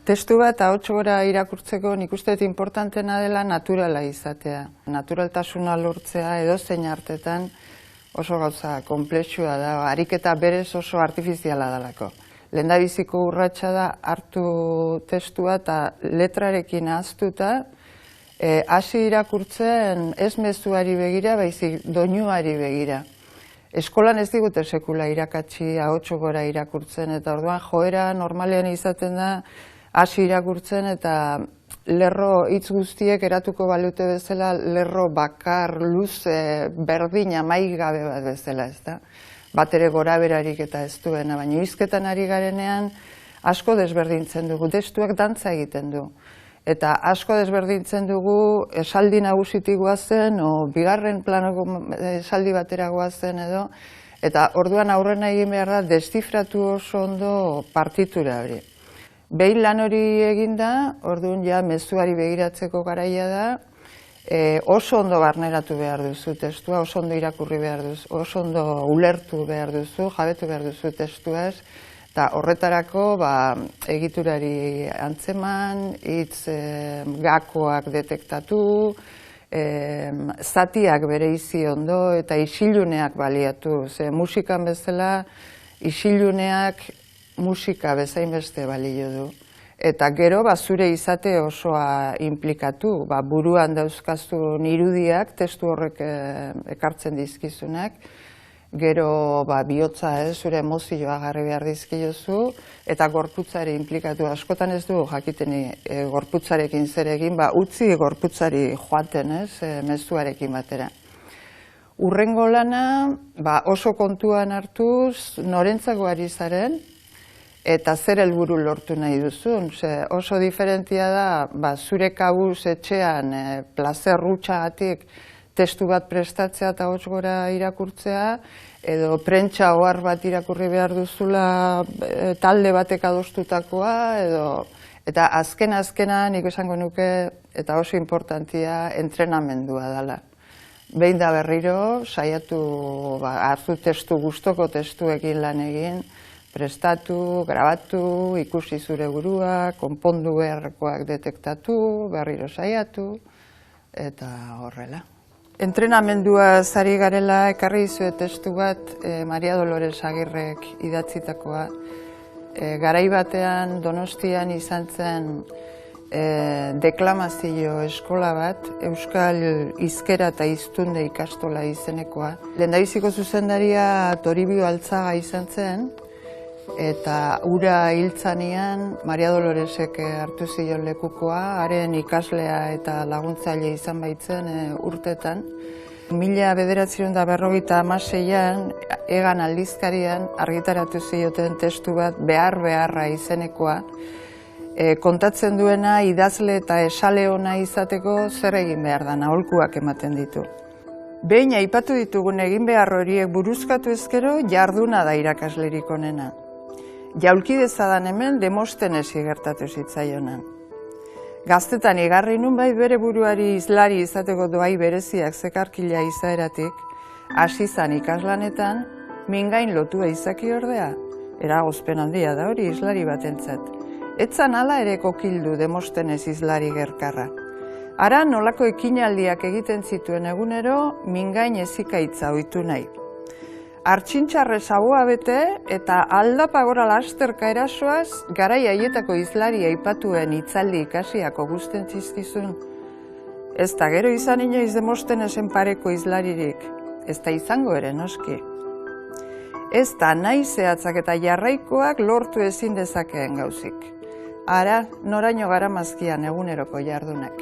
Testu bat ahots gora irakurtzeko nik uste dut importantena dela naturala izatea. Naturaltasuna lortzea edozein artetan oso gauza konplexua da, ariketa berez oso artifiziala dalako. Lehendabiziko urratsa da hartu testua eta letrarekin ahaztuta hasi irakurtzen ez mezuari begira, baizik doinuari begira. Eskolan ez digute sekula irakatsi ahots gora irakurtzen eta orduan joera normalean izaten da hasi irakurtzen eta lerro hitz guztiek eratuko balute bezala lerro bakar, luze, berdin, amaigabe bat bezala, ezta? Bat ere goraberarik eta ez duena, baina hizketan ari garenean asko desberdintzen dugu, testuak dantza egiten du. Eta asko desberdintzen dugu esaldi nagusitik goazen, o bigarren planoko esaldi batera goazen edo, eta orduan aurrena egin behar da deszifratu oso ondo partitura hori. Behin lan hori eginda, orduan ja mezuari begiratzeko garaia da, oso ondo barneratu behar duzu testua, oso ondo irakurri behar duzu, oso ondo ulertu behar duzu, jabetu behar duzu testuaz, eta horretarako egiturari antzeman, hitz gakoak detektatu, zatiak bereizi ondo eta isiluneak baliatu. Ze musikan bezala, isiluneak musika bezain beste balio du. Eta gero zure izate osoa inplikatu, buruan dauzkazun irudiak, testu horrek ekartzen dizkizunak, gero bihotza zure emozioa jarri behar dizkiozu, eta gorputzari inplikatu. Askotan ez du jakiten gorputzarekin zer egin, utzi gorputzari joaten mezuarekin batera. Hurrengo lana oso kontuan hartuz norentzako ari zaren, eta zer helburu lortu nahi duzun. Oso diferentia da, zure kabuz etxean plazer hutxagatik testu bat prestatzea eta ahots gora irakurtzea, edo prentsa ohar bat irakurri behar duzula talde batek adostutakoa, eta azkena nik esango nuke, eta oso importantia, entrenamendua dela. Behin da berriro, saiatu hartu testu gustoko testuekin lan egin, prestatu, grabatu, ikusi zure burua, konpondu beharrekoak detektatu, berriro saiatu, eta horrela. Entrenamendua zari garela ekarri dizuet testu bat Maria Dolores Agirrek idatzitakoa. Garai batean Donostian izan zen deklamazio eskola bat, Euskal Hizkera eta Hiztunde ikastola izenekoa. Lehendabiziko zuzendaria Toribio Altzaga izan zen, eta hura hiltzanean Maria Doloresek hartu zion lekukoa, haren ikaslea eta laguntzaile izan baitzen urtetan. 1956an Egan aldizkarian argitaratu zioten testu bat Behar-beharra izenekoa, kontatzen duena idazle eta esale ona izateko zer egin behar da, aholkuak ematen ditu. Behin aipatu ditugun egin behar horiek buruzkatu ezkero jarduna da irakaslerik onena. Jaulkidezadan hemen Demostenesi gertatu zitzaionan. Gaztetan igarri nun bere buruari hizlari izateko doai bereziak zekarkila izaeratik, hasi zan ikaslanetan, mingain lotua izaki ordea. Eragozpen handia da hori hizlari batentzat. Etzan hala ere kokildu Demostenes hizlari gerkarra. Ara nolako ekinaldiak egiten zituen egunero, mingain ezikaitza ohitu nahi. Artxintxarrez haua bete eta aldapagora lasterka erasoaz, garai haietako hizlari aipatuen hitzaldi ikasiako gusten zizkizun. Ez da gero izan inoiz Demostenesen pareko hizlaririk, ez da izango ere noski. Ez da nahi zehatzak eta jarraikoak lortu ezin dezakeen gauzik. Ara, noraino garamazkian eguneroko jardunak.